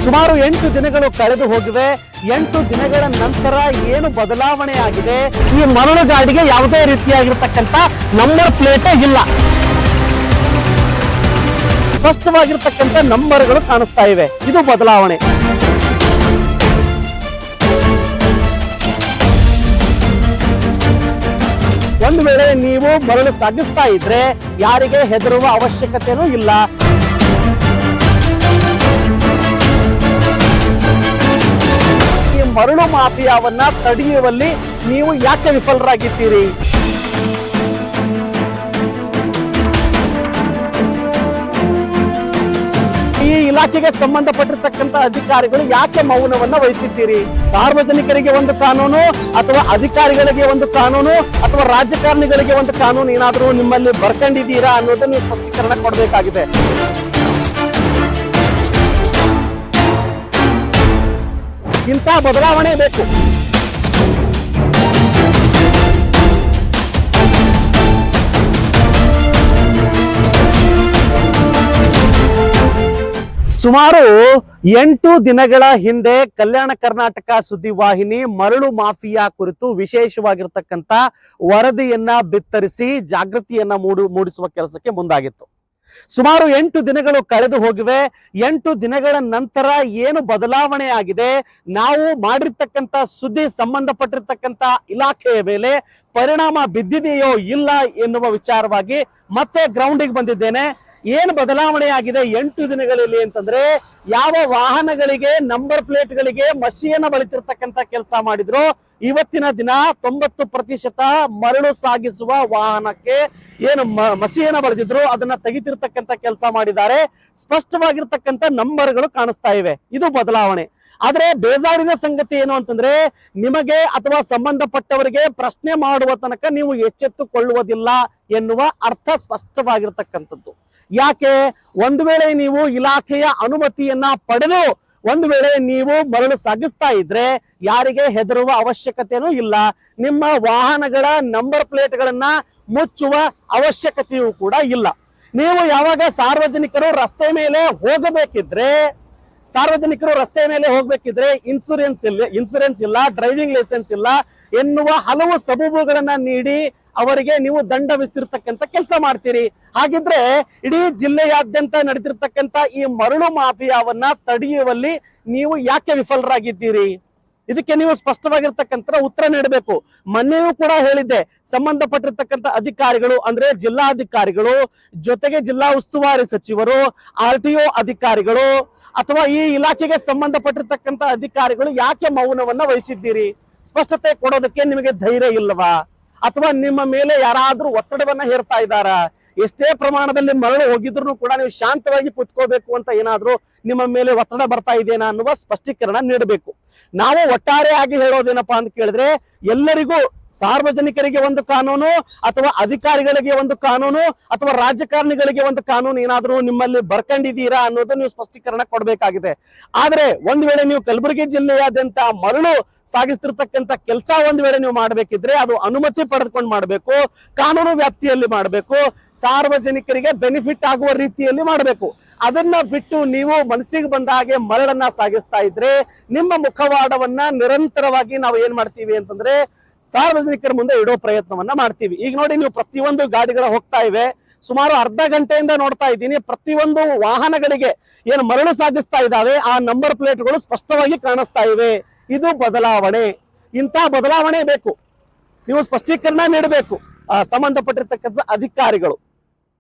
ಸುಮಾರು 8 ದಿನಗಳು ಕಳೆದು ಹೋಗಿವೆ. 8 ದಿನಗಳ ನಂತರ ಏನು ಬದಲಾವಣೆ ಆಗಿದೆ? ಈ ಮರಳು ಗಾಡಿಗೆ ಯಾವುದೇ ರೀತಿಯಾಗಿರ್ತಕ್ಕಂಥ ನಂಬರ್ ಪ್ಲೇಟೇ ಇಲ್ಲ. ಸ್ಪಷ್ಟವಾಗಿರ್ತಕ್ಕಂಥ ನಂಬರ್ಗಳು ಕಾಣಿಸ್ತಾ ಇವೆ. ಇದು ಬದಲಾವಣೆ. ಒಂದು ವೇಳೆ ನೀವು ಮರಳು ಸಾಗಿಸ್ತಾ ಇದ್ರೆ ಯಾರಿಗೆ ಹೆದರುವ ಅವಶ್ಯಕತೆನೂ ಇಲ್ಲ. ಈ ಮರಳು ಮಾಫಿಯಾವನ್ನ ತಡೆಯುವಲ್ಲಿ ನೀವು ಯಾಕೆ ವಿಫಲರಾಗಿದ್ದೀರಿ? ಈ ಇಲಾಖೆಗೆ ಸಂಬಂಧಪಟ್ಟಿರ್ತಕ್ಕಂಥ ಅಧಿಕಾರಿಗಳು ಯಾಕೆ ಮೌನವನ್ನ ವಹಿಸಿದ್ದೀರಿ? ಸಾರ್ವಜನಿಕರಿಗೆ ಒಂದು ಕಾನೂನು ಅಥವಾ ಅಧಿಕಾರಿಗಳಿಗೆ ಒಂದು ಕಾನೂನು ಅಥವಾ ರಾಜಕಾರಣಿಗಳಿಗೆ ಒಂದು ಕಾನೂನು ಏನಾದರೂ ನಿಮ್ಮಲ್ಲಿ ಬರ್ಕೊಂಡಿದ್ದೀರಾ ಅನ್ನೋದನ್ನ ನೀವು ಸ್ಪಷ್ಟೀಕರಣ ಕೊಡಬೇಕಾಗಿದೆ. ಇಂಥ ಬದಲಾವಣೆ ಬೇಕು. ಸುಮಾರು 8 ದಿನಗಳ ಹಿಂದೆ ಕಲ್ಯಾಣ ಕರ್ನಾಟಕ ಸುದ್ದಿವಾಹಿನಿ ಮರಳು ಮಾಫಿಯಾ ಕುರಿತು ವಿಶೇಷವಾಗಿರ್ತಕ್ಕಂಥ ವರದಿಯನ್ನ ಬಿತ್ತರಿಸಿ ಜಾಗೃತಿಯನ್ನ ಮೂಡಿಸುವ ಕೆಲಸಕ್ಕೆ ಮುಂದಾಗಿತ್ತು. ಸುಮಾರು 8 ದಿನಗಳು ಕಳೆದು ಹೋಗಿವೆ. 8 ದಿನಗಳ ನಂತರ ಏನು ಬದಲಾವಣೆ ಆಗಿದೆ? ನಾವು ಮಾಡಿರ್ತಕ್ಕಂಥ ಸುದ್ದಿ ಸಂಬಂಧಪಟ್ಟಿರ್ತಕ್ಕಂಥ ಇಲಾಖೆಯ ಮೇಲೆ ಪರಿಣಾಮ ಬಿದ್ದಿದೆಯೋ ಇಲ್ಲ ಎನ್ನುವ ವಿಚಾರವಾಗಿ ಮತ್ತೆ ಗ್ರೌಂಡಿಗೆ ಬಂದಿದ್ದೇನೆ. ಏನು ಬದಲಾವಣೆ ಆಗಿದೆ 8 ದಿನಗಳಲ್ಲಿ ಅಂತಂದ್ರೆ, ಯಾವ ವಾಹನಗಳಿಗೆ ನಂಬರ್ ಪ್ಲೇಟ್ಗಳಿಗೆ ಮಸಿಯನ್ನ ಬಳಿತಿರ್ತಕ್ಕಂಥ ಕೆಲಸ ಮಾಡಿದ್ರು, ಇವತ್ತಿನ ದಿನ 90% ಮರಳು ಸಾಗಿಸುವ ವಾಹನಕ್ಕೆ ಏನು ಮಸಿಯನ್ನ ಬಳಿದಿದ್ರು ಅದನ್ನ ತೆಗಿತಿರ್ತಕ್ಕಂಥ ಕೆಲಸ ಮಾಡಿದ್ದಾರೆ. ಸ್ಪಷ್ಟವಾಗಿರ್ತಕ್ಕಂಥ ನಂಬರ್ಗಳು ಕಾಣಿಸ್ತಾ ಇವೆ. ಇದು ಬದಲಾವಣೆ. ಆದ್ರೆ ಬೇಜಾರಿನ ಸಂಗತಿ ಏನು ಅಂತಂದ್ರೆ, ನಿಮಗೆ ಅಥವಾ ಸಂಬಂಧಪಟ್ಟವರಿಗೆ ಪ್ರಶ್ನೆ ಮಾಡುವ ತನಕ ನೀವು ಎಚ್ಚೆತ್ತುಕೊಳ್ಳುವುದಿಲ್ಲ ಎನ್ನುವ ಅರ್ಥ ಸ್ಪಷ್ಟವಾಗಿರ್ತಕ್ಕಂಥದ್ದು. ಯಾಕೆ? ಒಂದು ವೇಳೆ ನೀವು ಇಲಾಖೆಯ ಅನುಮತಿಯನ್ನ ಪಡೆದು ಒಂದು ವೇಳೆ ನೀವು ಮರಳು ಸಾಗಿಸ್ತಾ ಇದ್ರೆ ಯಾರಿಗೆ ಹೆದರುವ ಅವಶ್ಯಕತೆನೂ ಇಲ್ಲ. ನಿಮ್ಮ ವಾಹನಗಳ ನಂಬರ್ ಪ್ಲೇಟ್ಗಳನ್ನ ಮುಚ್ಚುವ ಅವಶ್ಯಕತೆಯೂ ಕೂಡ ಇಲ್ಲ. ನೀವು ಯಾವಾಗ ಸಾರ್ವಜನಿಕರು ರಸ್ತೆ ಮೇಲೆ ಹೋಗಬೇಕಿದ್ರೆ ಇನ್ಸೂರೆನ್ಸ್ ಇಲ್ಲ, ಡ್ರೈವಿಂಗ್ ಲೈಸೆನ್ಸ್ ಇಲ್ಲ ಎನ್ನುವ ಹಲವು ಸಬೂಬುಗಳನ್ನ ನೀಡಿ ಅವರಿಗೆ ನೀವು ದಂಡ ವಿಸ್ತಿರ್ತಕ್ಕಂಥ ಕೆಲಸ ಮಾಡ್ತೀರಿ. ಹಾಗಿದ್ರೆ ಇಡೀ ಜಿಲ್ಲೆಯಾದ್ಯಂತ ನಡೆದಿರ್ತಕ್ಕಂಥ ಈ ಮರಳು ಮಾಫಿಯಾವನ್ನ ತಡೆಯುವಲ್ಲಿ ನೀವು ಯಾಕೆ ವಿಫಲರಾಗಿದ್ದೀರಿ? ಇದಕ್ಕೆ ನೀವು ಸ್ಪಷ್ಟವಾಗಿರ್ತಕ್ಕಂಥ ಉತ್ತರ ನೀಡಬೇಕು. ಮೊನ್ನೆಯೂ ಕೂಡ ಹೇಳಿದ್ದೆ, ಸಂಬಂಧಪಟ್ಟಿರ್ತಕ್ಕಂಥ ಅಧಿಕಾರಿಗಳು ಅಂದ್ರೆ ಜಿಲ್ಲಾಧಿಕಾರಿಗಳು ಜೊತೆಗೆ ಜಿಲ್ಲಾ ಉಸ್ತುವಾರಿ ಸಚಿವರು, RTO ಅಧಿಕಾರಿಗಳು ಅಥವಾ ಈ ಇಲಾಖೆಗೆ ಸಂಬಂಧಪಟ್ಟಿರ್ತಕ್ಕಂಥ ಅಧಿಕಾರಿಗಳು ಯಾಕೆ ಮೌನವನ್ನ ವಹಿಸಿದ್ದೀರಿ? ಸ್ಪಷ್ಟತೆ ಕೊಡೋದಕ್ಕೆ ನಿಮಗೆ ಧೈರ್ಯ ಇಲ್ಲವಾ? ಅಥವಾ ನಿಮ್ಮ ಮೇಲೆ ಯಾರಾದ್ರೂ ಒತ್ತಡವನ್ನ ಹೇರ್ತಾ ಇದ್ದಾರಾ? ಎಷ್ಟೇ ಪ್ರಮಾಣದಲ್ಲಿ ಮರಳು ಹೋಗಿದ್ರು ಕೂಡ ನೀವು ಶಾಂತವಾಗಿ ಕುತ್ಕೋಬೇಕು ಅಂತ ಏನಾದ್ರೂ ನಿಮ್ಮ ಮೇಲೆ ಒತ್ತಡ ಬರ್ತಾ ಇದೆಯಾ ಅನ್ನುವ ಸ್ಪಷ್ಟೀಕರಣ ನೀಡಬೇಕು. ನಾವು ಒಟ್ಟಾರೆಯಾಗಿ ಹೇಳೋದೇನಪ್ಪಾ ಅಂತ ಕೇಳಿದ್ರೆ, ಎಲ್ಲರಿಗೂ ಸಾರ್ವಜನಿಕರಿಗೆ ಒಂದು ಕಾನೂನು ಅಥವಾ ಅಧಿಕಾರಿಗಳಿಗೆ ಒಂದು ಕಾನೂನು ಅಥವಾ ರಾಜಕಾರಣಿಗಳಿಗೆ ಒಂದು ಕಾನೂನು ಏನಾದ್ರೂ ನಿಮ್ಮಲ್ಲಿ ಬರ್ಕೊಂಡಿದ್ದೀರಾ ಅನ್ನೋದು ನೀವು ಸ್ಪಷ್ಟೀಕರಣ ಕೊಡಬೇಕಾಗಿದೆ. ಆದ್ರೆ ಒಂದ್ ವೇಳೆ ನೀವು ಕಲಬುರಗಿ ಜಿಲ್ಲೆಯಾದ್ಯಂತ ಮರಳು ಸಾಗಿಸ್ತಿರ್ತಕ್ಕಂಥ ಕೆಲಸ ಒಂದ್ ವೇಳೆ ನೀವು ಮಾಡ್ಬೇಕಿದ್ರೆ ಅದು ಅನುಮತಿ ಪಡೆದುಕೊಂಡು ಮಾಡಬೇಕು, ಕಾನೂನು ವ್ಯಾಪ್ತಿಯಲ್ಲಿ ಮಾಡಬೇಕು, ಸಾರ್ವಜನಿಕರಿಗೆ ಬೆನಿಫಿಟ್ ಆಗುವ ರೀತಿಯಲ್ಲಿ ಮಾಡಬೇಕು. ಅದನ್ನ ಬಿಟ್ಟು ನೀವು ಮನಸ್ಸಿಗೆ ಬಂದ ಹಾಗೆ ಮರಳನ್ನ ಸಾಗಿಸ್ತಾ ಇದ್ರೆ ನಿಮ್ಮ ಮುಖವಾಡವನ್ನ ನಿರಂತರವಾಗಿ ನಾವು ಏನ್ ಮಾಡ್ತೀವಿ ಅಂತಂದ್ರೆ ಸಾರ್ವಜನಿಕರ ಮುಂದೆ ಇಡೋ ಪ್ರಯತ್ನವನ್ನ ಮಾಡ್ತೀವಿ. ಈಗ ನೋಡಿ, ನೀವು ಪ್ರತಿಯೊಂದು ಗಾಡಿಗಳು ಹೋಗ್ತಾ ಇವೆ. ಸುಮಾರು ಅರ್ಧ ಗಂಟೆಯಿಂದ ನೋಡ್ತಾ ಇದ್ದೀನಿ, ಪ್ರತಿಯೊಂದು ವಾಹನಗಳಿಗೆ ಏನು ಮರಳು ಸಾಗಿಸ್ತಾ ಇದ್ದಾವೆ ಆ ನಂಬರ್ ಪ್ಲೇಟ್ಗಳು ಸ್ಪಷ್ಟವಾಗಿ ಕಾಣಿಸ್ತಾ ಇವೆ. ಇದು ಬದಲಾವಣೆ. ಇಂಥ ಬದಲಾವಣೆ ಬೇಕು. ನೀವು ಸ್ಪಷ್ಟೀಕರಣ ನೀಡಬೇಕು ಸಂಬಂಧಪಟ್ಟಿರ್ತಕ್ಕಂಥ ಅಧಿಕಾರಿಗಳು.